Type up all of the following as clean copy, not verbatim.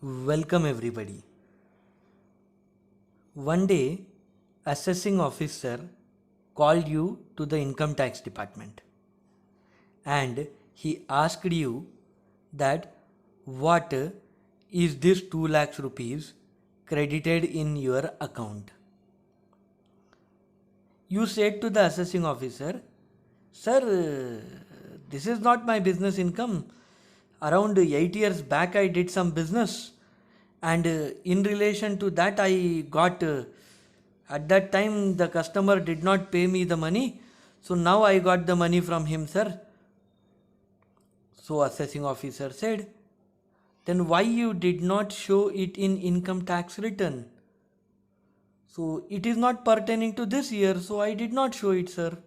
Welcome everybody. One day, assessing officer called you to the income tax department and he asked you that what is this 2 lakhs rupees credited in your account. You said to the assessing officer, Sir, this is not my business income. Around 8 years back, I did some business, and in relation to that, I got at that time the customer did not pay me the money, so now I got the money from him, sir. So, assessing officer said, Then why you did not show it in income tax return? So, it is not pertaining to this year, so I did not show it, sir.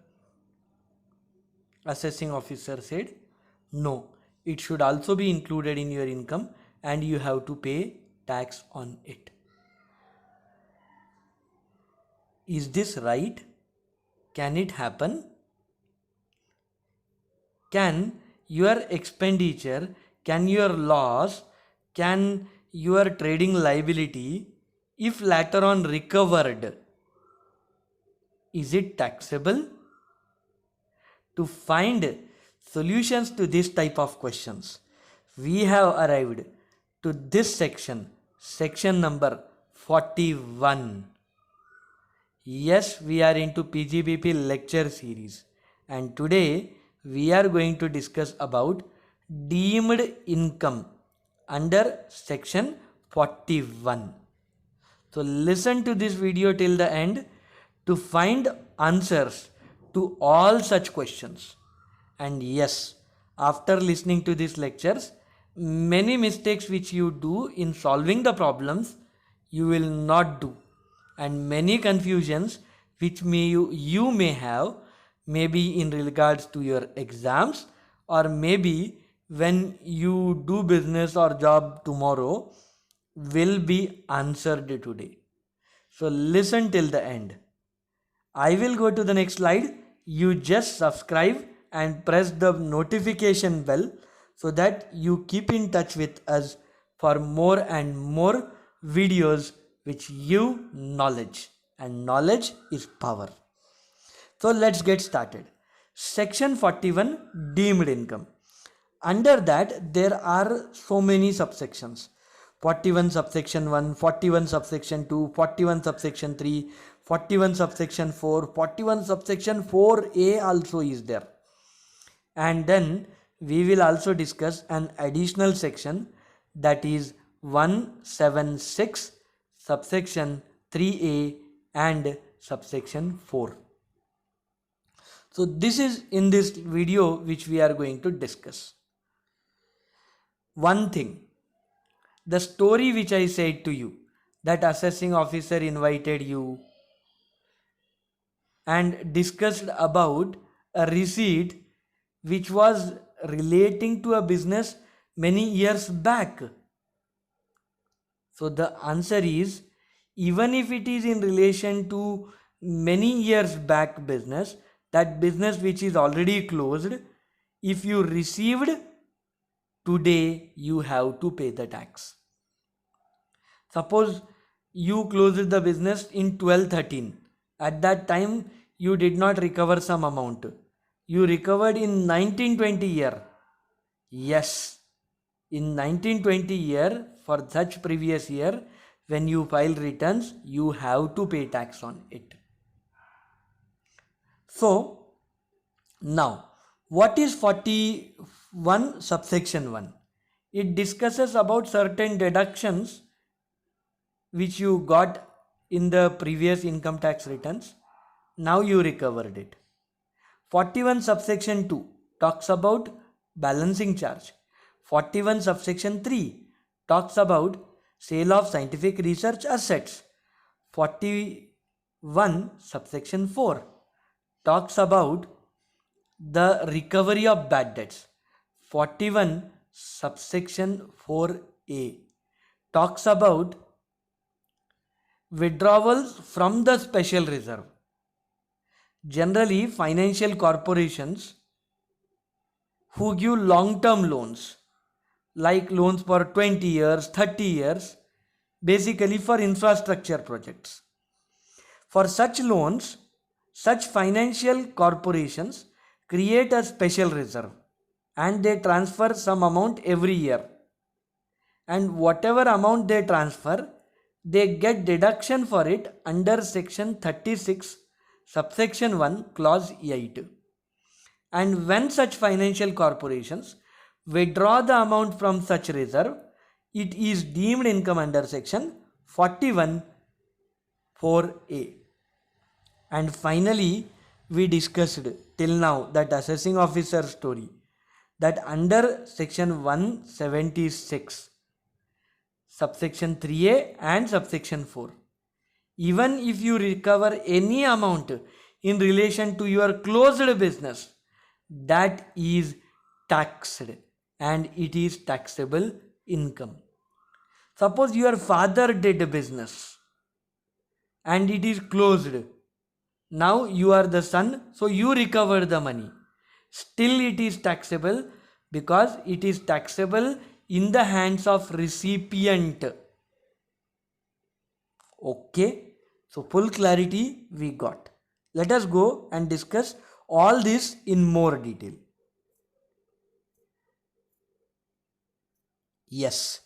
Assessing officer said, No, it should also be included in your income and you have to pay tax on it. Is this right? Can it happen? Can your expenditure, can your loss, can your trading liability, if later on recovered, is it taxable? To find solutions to this type of questions, we have arrived to this section, section number 41. Yes, we are into PGBP lecture series, and today we are going to discuss about deemed income under section 41. So listen to this video till the end to find answers to all such questions. And yes, after listening to these lectures, many mistakes which you do in solving the problems, you will not do. And many confusions which you may have, maybe in regards to your exams, or maybe when you do business or job tomorrow, will be answered today. So listen till the end. I will go to the next slide. You just subscribe and press the notification bell so that you keep in touch with us for more and more videos which give knowledge, and knowledge is power. So let's get started. Section 41, deemed income. Under that there are so many subsections. 41 subsection 1, 41 subsection 2, 41 subsection 3, 41 subsection 4, 41 subsection 4a also is there. And then we will also discuss an additional section, that is 176 subsection 3a and subsection 4. So this is in this video which we are going to discuss. One thing, the story which I said to you, that assessing officer invited you and discussed about a receipt which was relating to a business many years back. So the answer is, even if it is in relation to many years back business, that business which is already closed, if you received today, you have to pay the tax. Suppose you closed the business in 12-13. At that time, you did not recover some amount. You recovered in 1920 year. Yes, in 1920 year, for such previous year, when you file returns, you have to pay tax on it. So, now, what is 41 subsection 1? It discusses about certain deductions which you got in the previous income tax returns. Now you recovered it. 41 subsection 2 talks about balancing charge. 41 subsection 3 talks about sale of scientific research assets. 41 subsection 4 talks about the recovery of bad debts. 41 subsection 4a talks about withdrawals from the special reserve. Generally, financial corporations who give long-term loans, like loans for 20 years, 30 years, basically for infrastructure projects. For such loans, such financial corporations create a special reserve and they transfer some amount every year. And whatever amount they transfer, they get deduction for it under section 36, subsection 1, clause 8. And when such financial corporations withdraw the amount from such reserve, it is deemed income under section 41 4A. And finally, we discussed till now that assessing officer story, that under section 176, subsection 3A and subsection 4, even if you recover any amount in relation to your closed business, that is taxed and it is taxable income. Suppose your father did a business and it is closed. Now you are the son, so you recover the money. Still it is taxable because it is taxable in the hands of recipient. Okay, so full clarity we got. Let us go and discuss all this in more detail. Yes,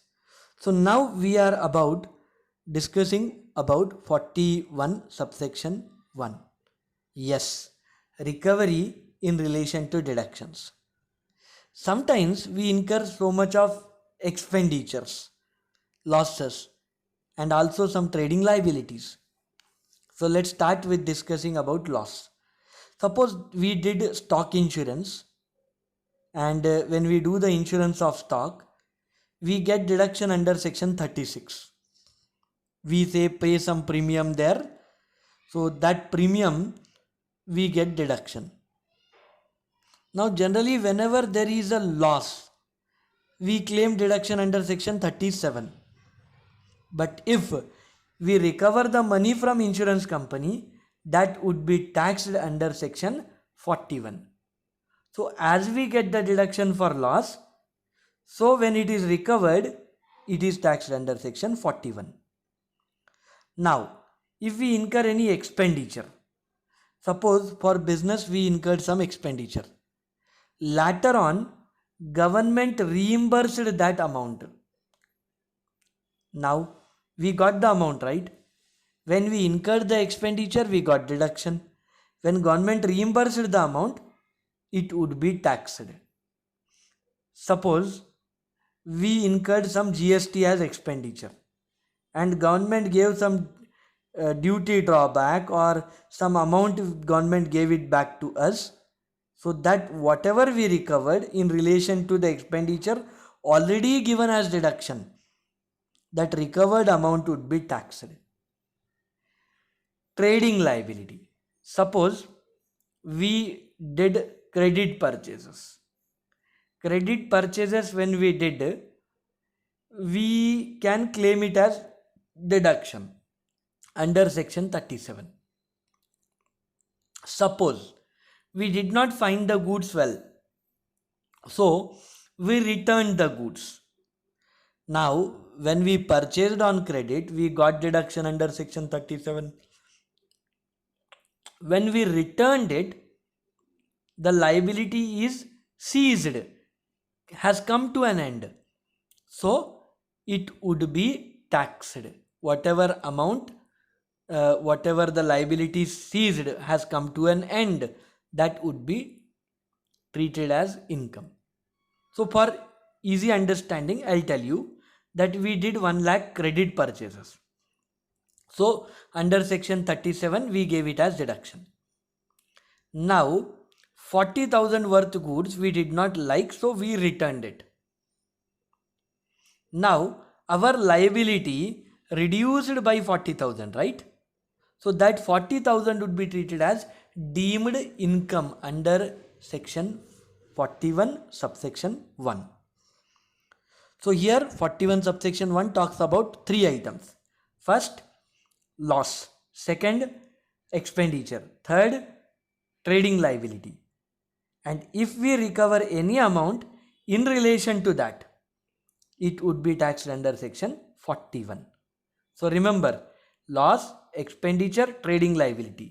so now we are about discussing about 41 subsection 1. Yes, recovery in relation to deductions. Sometimes we incur so much of expenditures, losses, and also some trading liabilities. So let's start with discussing about loss. Suppose we did stock insurance, and when we do the insurance of stock, we get deduction under section 36. We say pay some premium there, so that premium we get deduction. Now generally whenever there is a loss, we claim deduction under section 37. But if we recover the money from insurance company, that would be taxed under section 41. So as we get the deduction for loss, so when it is recovered, it is taxed under section 41. Now, if we incur any expenditure, suppose for business we incurred some expenditure. Later on, government reimbursed that amount. Now, we got the amount, right? When we incurred the expenditure, we got deduction. When government reimbursed the amount, it would be taxed. Suppose we incurred some GST as expenditure and government gave some duty drawback or some amount government gave it back to us, so that whatever we recovered in relation to the expenditure already given as deduction, that recovered amount would be taxed. Trading liability. Suppose we did credit purchases. Credit purchases when we did, we can claim it as deduction under section 37. Suppose we did not find the goods well, so we returned the goods. Now when we purchased on credit, we got deduction under section 37. When we returned it, the liability is ceased, has come to an end, so it would be taxed. Whatever amount, whatever the liability ceased has come to an end, that would be treated as income. So for easy understanding, I'll tell you that we did 1 lakh credit purchases. So under section 37 we gave it as deduction. Now 40,000 worth goods we did not like, so we returned it. Now our liability reduced by 40,000, right? So that 40,000 would be treated as deemed income under section 41 subsection 1. So here 41 subsection 1 talks about 3 items. First, loss. Second, expenditure. Third, trading liability. And if we recover any amount in relation to that, it would be taxed under section 41. So remember, loss, expenditure, trading liability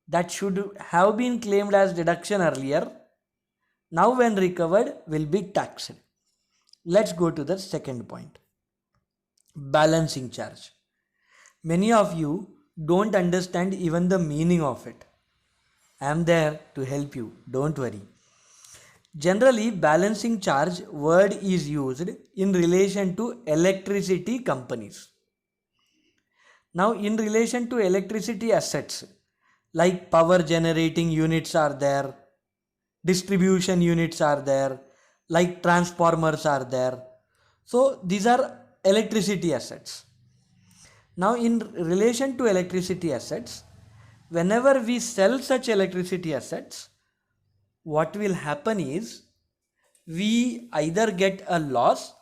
that should have been claimed as deduction earlier, now when recovered will be taxed. Let's go to the second point. Balancing charge. Many of you don't understand even the meaning of it. I am there to help you, don't worry. Generally, balancing charge word is used in relation to electricity companies. Now, in relation to electricity assets, like power generating units are there, distribution units are there, like transformers are there. So, these are electricity assets. Now, in relation to electricity assets, whenever we sell such electricity assets, what will happen is we either get a loss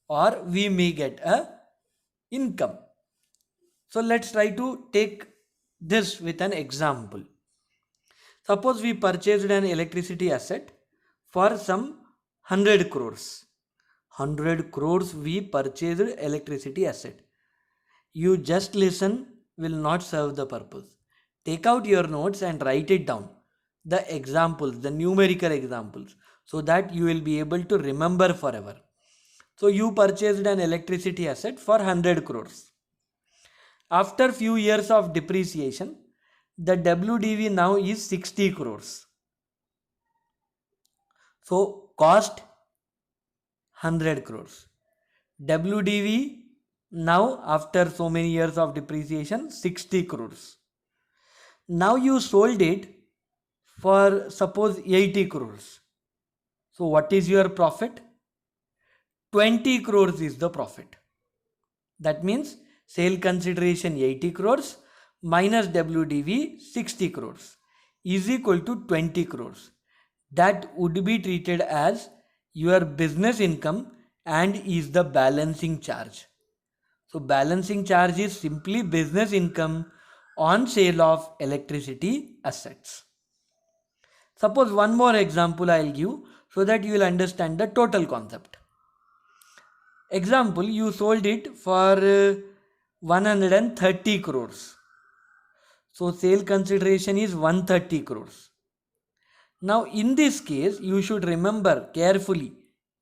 or we may get a income. So let's try to take this with an example. Suppose we purchased an electricity asset for some 100 crores. 100 crores we purchased electricity asset. You just listen will not serve the purpose. Take out your notes and write it down. The examples, the numerical examples, so that you will be able to remember forever. So you purchased an electricity asset for 100 crores. After few years of depreciation, the WDV now is 60 crores. So cost 100 crores. WDV now after so many years of depreciation 60 crores. Now you sold it for suppose 80 crores. So what is your profit? 20 crores is the profit. That means sale consideration 80 crores minus WDV 60 crores is equal to 20 crores. That would be treated as your business income and is the balancing charge. So balancing charge is simply business income on sale of electricity assets. Suppose one more example I will give so that you will understand the total concept. Example, you sold it for 130 crores. So sale consideration is 130 crores. Now in this case, you should remember carefully.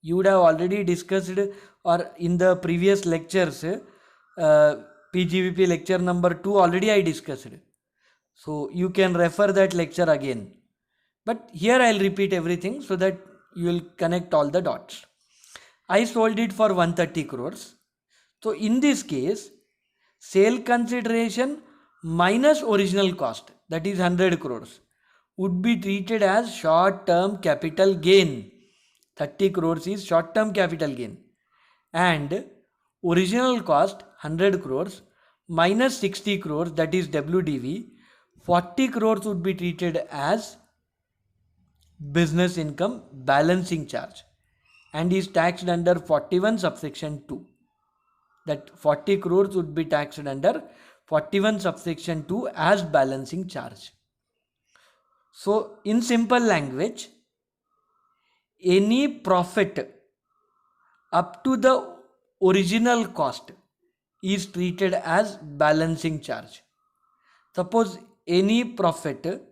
You would have already discussed or in the previous lectures, PGVP lecture number 2 already I discussed. So you can refer that lecture again. But here I will repeat everything so that you will connect all the dots. I sold it for 130 crores. So in this case, sale consideration minus original cost, that is 100 crores, would be treated as short-term capital gain. 30 crores is short-term capital gain. And original cost 100 crores minus 60 crores, that is WDV, 40 crores would be treated as business income balancing charge and is taxed under 41 subsection 2. That 40 crores would be taxed under 41 subsection 2 as balancing charge. So in simple language, any profit up to the original cost is treated as balancing charge. Suppose any profit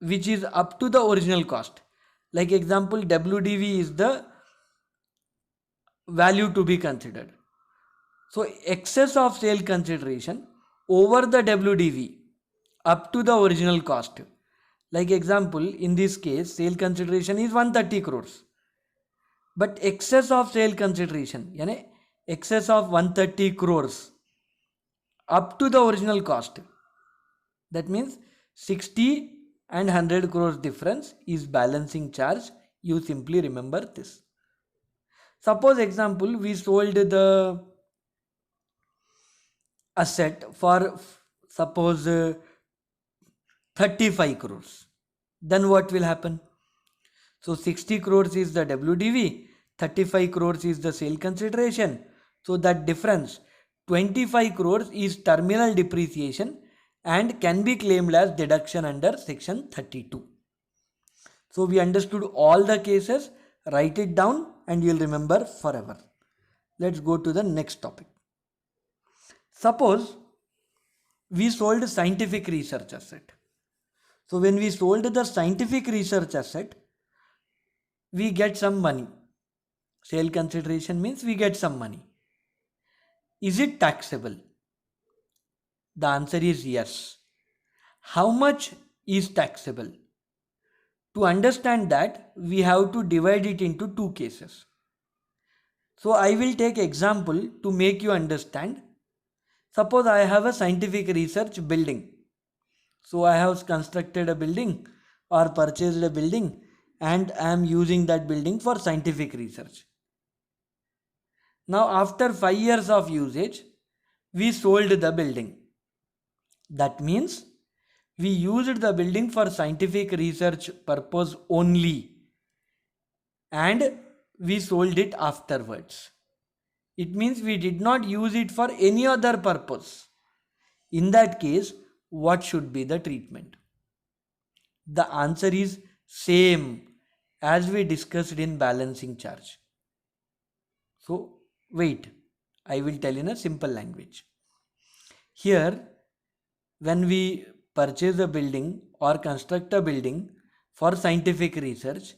which is up to the original cost, like example WDV is the value to be considered. So excess of sale consideration over the WDV up to the original cost. Like example, in this case, sale consideration is 130 crores. But excess of sale consideration, yani excess of 130 crores up to the original cost. That means 60 and 100 crores difference is balancing charge. You simply remember this. Suppose example, we sold the asset for suppose 35 crores. Then what will happen? So 60 crores is the WDV, 35 crores is the sale consideration. So that difference 25 crores is terminal depreciation and can be claimed as deduction under section 32. So we understood all the cases. Write it down and you will remember forever. Let's go to the next topic. Suppose we sold scientific research asset. So when we sold the scientific research asset, we get some money. Sale consideration means we get some money. Is it taxable? The answer is yes. How much is taxable? To understand that, we have to divide it into two cases. So I will take example to make you understand. Suppose I have a scientific research building. So I have constructed a building or purchased a building and I am using that building for scientific research. Now after 5 years of usage, we sold the building. That means we used the building for scientific research purpose only and we sold it afterwards. It means we did not use it for any other purpose. In that case, what should be the treatment? The answer is same as we discussed in balancing charge. So wait, I will tell in a simple language. Here, when we purchase a building or construct a building for scientific research,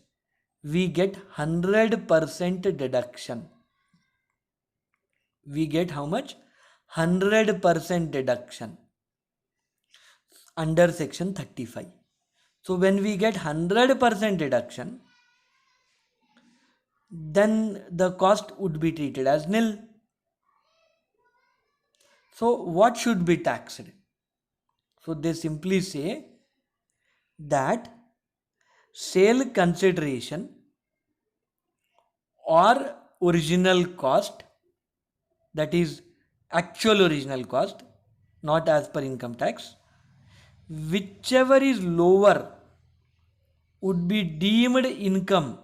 we get 100% deduction. We get how much? 100% deduction under section 35. So when we get 100% deduction, then the cost would be treated as nil. So what should be taxed? So they simply say that sale consideration or original cost, that is actual original cost, not as per income tax, whichever is lower would be deemed income.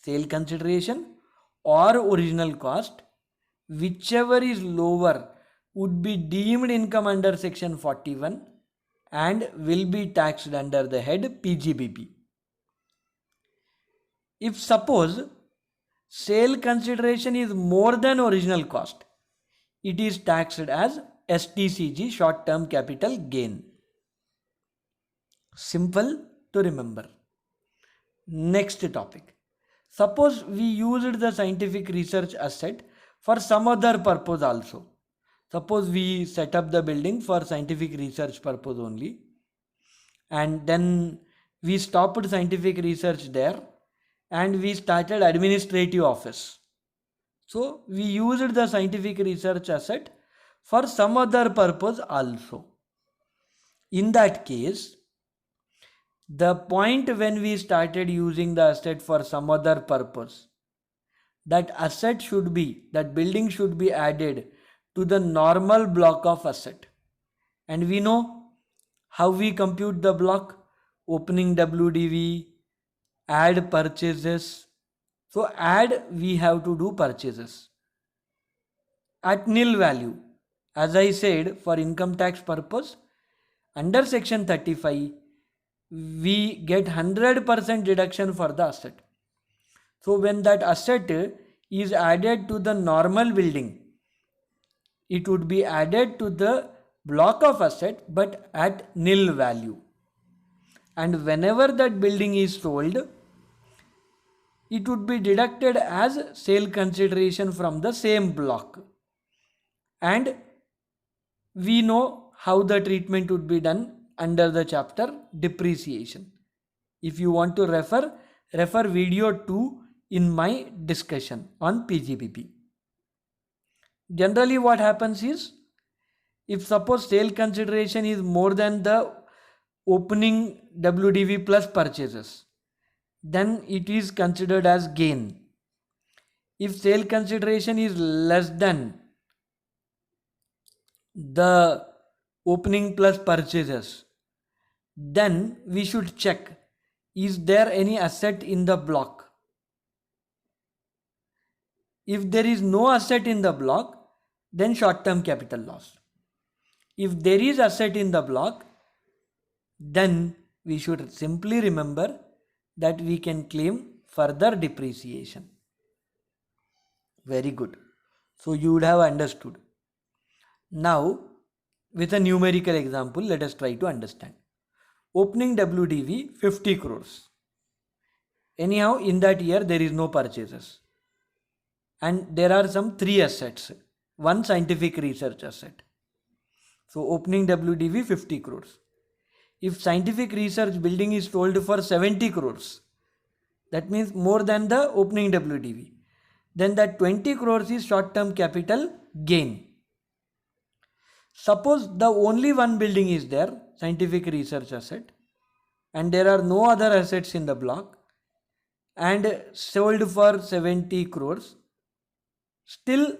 Sale consideration or original cost, whichever is lower would be deemed income under section 41 and will be taxed under the head PGBP. If suppose sale consideration is more than original cost, it is taxed as STCG, short term capital gain. Simple to remember. Next topic. Suppose we used the scientific research asset for some other purpose also. Suppose we set up the building for scientific research purpose only and then we stopped scientific research there and we started administrative office. So we used the scientific research asset for some other purpose also. In that case, the point when we started using the asset for some other purpose, that asset should be, that building should be added to the normal block of asset. And we know how we compute the block: opening WDV, add purchases. So add, we have to do purchases at nil value. As I said, for income tax purpose, under section 35, we get 100% deduction for the asset. So when that asset is added to the normal building, it would be added to the block of asset but at nil value. And whenever that building is sold, it would be deducted as sale consideration from the same block. And we know how the treatment would be done under the chapter depreciation. If you want to refer video 2 in my discussion on PGBP. Generally what happens is, if suppose sale consideration is more than the opening WDV plus purchases, then it is considered as gain. If sale consideration is less than the opening plus purchases, then we should check, is there any asset in the block? If there is no asset in the block, then short-term capital loss. If there is asset in the block, then we should simply remember that we can claim further depreciation. Very good. So you would have understood. Now, with a numerical example, let us try to understand. Opening WDV 50 crores. Anyhow, in that year there is no purchases. And there are some three assets. One scientific research asset. So opening WDV 50 crores. If scientific research building is sold for 70 crores, that means more than the opening WDV, then that 20 crores is short term capital gain. Suppose the only one building is there, scientific research asset, and there are no other assets in the block, and sold for 70 crores, still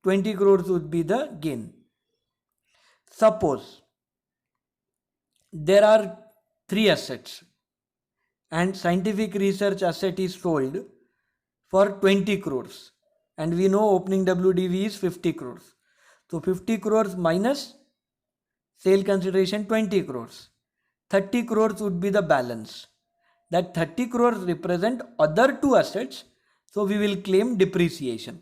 20 crores would be the gain. Suppose there are three assets and scientific research asset is sold for 20 crores, and we know opening WDV is 50 crores. So 50 crores minus sale consideration 20 crores. 30 crores would be the balance. That 30 crores represent other two assets, so we will claim depreciation.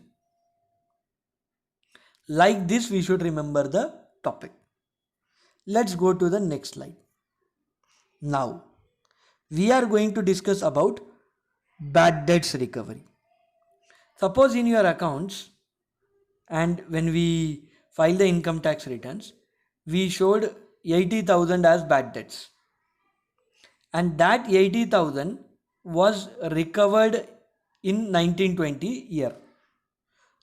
Like this we should remember the topic. Let's go to the next slide. Now we are going to discuss about bad debts recovery. Suppose in your accounts, and when we file the income tax returns, we showed 80,000 as bad debts, and that 80,000 was recovered in 1920 year.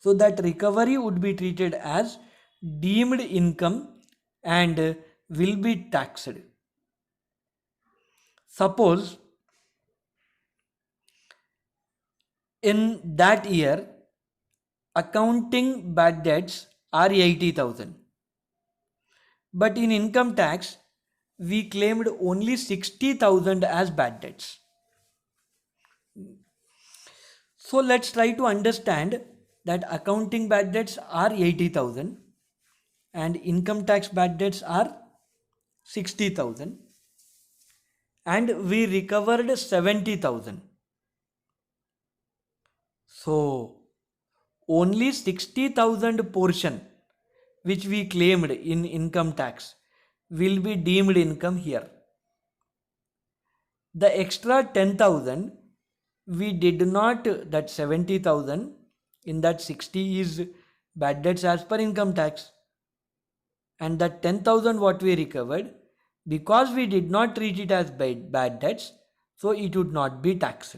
So that recovery would be treated as deemed income and will be taxed. Suppose in that year accounting bad debts are 80,000, but in income tax we claimed only 60,000 as bad debts. So let's try to understand that accounting bad debts are 80,000 and income tax bad debts are 60,000, and we recovered 70,000. So only 60,000 portion which we claimed in income tax will be deemed income here. The extra 10,000 we did not, that 70,000 in that 60 is bad debts as per income tax, and that 10,000 what we recovered, because we did not treat it as bad debts, so it would not be taxed.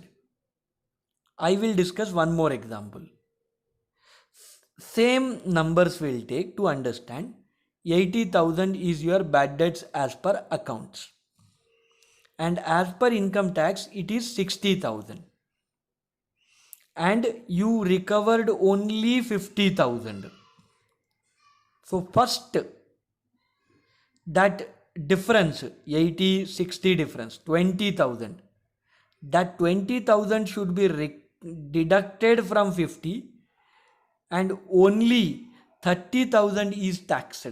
I will discuss one more example. Same numbers will take to understand. 80,000 is your bad debts as per accounts, and as per income tax it is 60,000, and you recovered only 50,000. So first, that difference, 80-60 difference, 20,000, that 20,000 should be deducted from 50, and only 30,000 is taxed.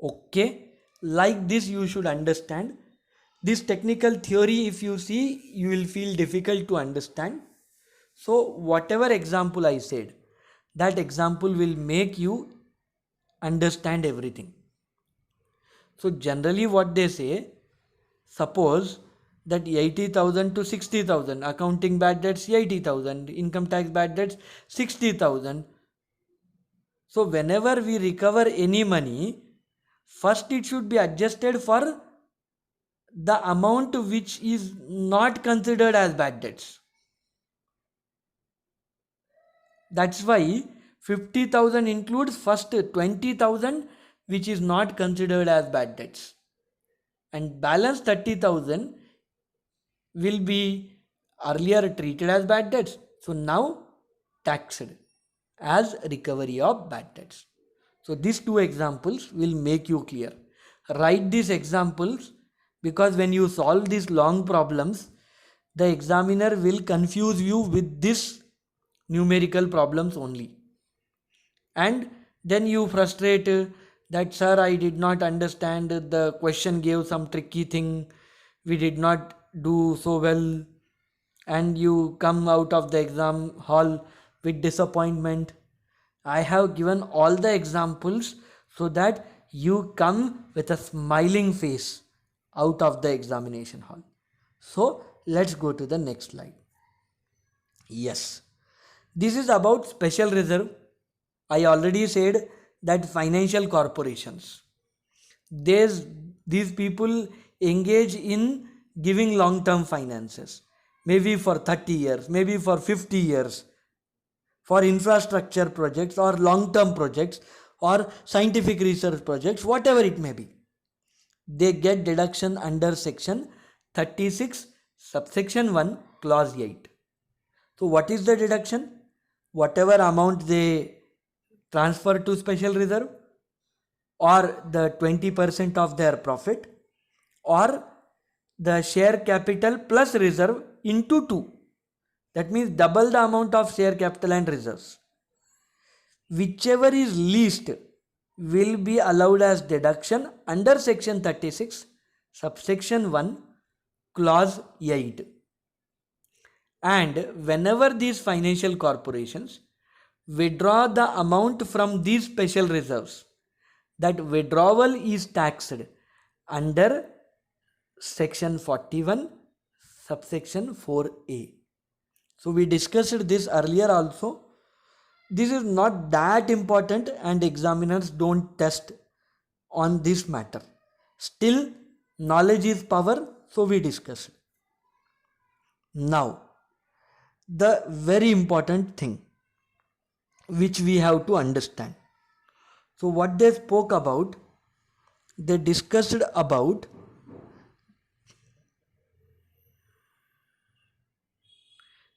Okay, like this you should understand. This technical theory, if you see, you will feel difficult to understand. So whatever example I said, that example will make you understand everything. So generally what they say, suppose that 80,000 to 60,000, accounting bad debts 80,000, income tax bad debts 60,000. So whenever we recover any money, first it should be adjusted for the amount which is not considered as bad debts. That's why 50,000 includes first 20,000 which is not considered as bad debts, and balance 30,000 will be earlier treated as bad debts, so now taxed as recovery of bad debts. So these two examples will make you clear. Write these examples, because when you solve these long problems, the examiner will confuse you with this numerical problems only, and then you frustrate that, sir, I did not understand, the question gave some tricky thing, we did not do so well, and you come out of the exam hall with disappointment. I have given all the examples so that you come with a smiling face out of the examination hall. So let's go to the next slide. Yes, this is about special reserve. I already said that financial corporations, there's, these people engage in giving long term finances, maybe for 30 years, maybe for 50 years, for infrastructure projects or long term projects or scientific research projects, whatever it may be. They get deduction under section 36 subsection 1 clause 8. So what is the deduction? Whatever amount they transfer to special reserve, or the 20% of their profit, or the share capital plus reserve into 2. That means double the amount of share capital and reserves. Whichever is least will be allowed as deduction under section 36 subsection 1 clause 8. And whenever these financial corporations withdraw the amount from these special reserves, that withdrawal is taxed under section 41 subsection 4a. So we discussed this earlier also. This is not that important and examiners don't test on this matter. Still, knowledge is power, so we discussed. Now, the very important thing which we have to understand. So what they spoke about, they discussed about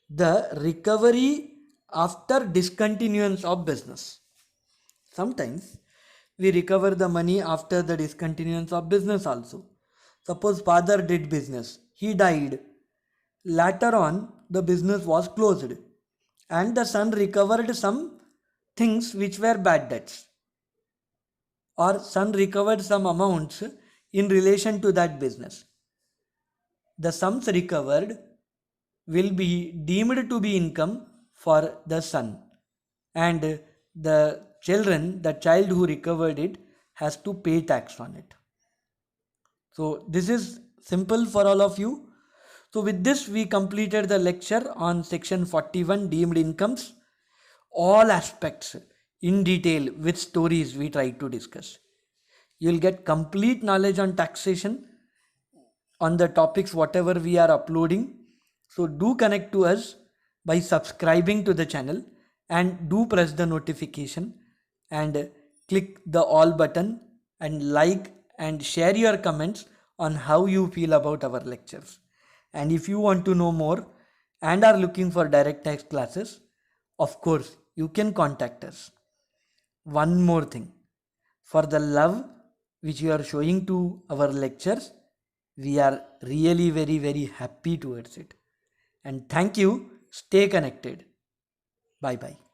the recovery after discontinuance of business. Sometimes we recover the money after the discontinuance of business also. Suppose father did business, he died. Later on, the business was closed and the son recovered some things which were bad debts, or son recovered some amounts in relation to that business. The sums recovered will be deemed to be income for the son, and the child who recovered it has to pay tax on it. So this is simple for all of you. So with this we completed the lecture on section 41 deemed incomes. All aspects in detail with stories we tried to discuss. You will get complete knowledge on taxation, on the topics whatever we are uploading. So do connect to us by subscribing to the channel, and do press the notification and click the all button and like and share your comments on how you feel about our lectures. And if you want to know more and are looking for direct tax classes, of course you can contact us. One more thing, for the love which you are showing to our lectures, we are really very happy towards it. And thank you. Stay connected. Bye bye.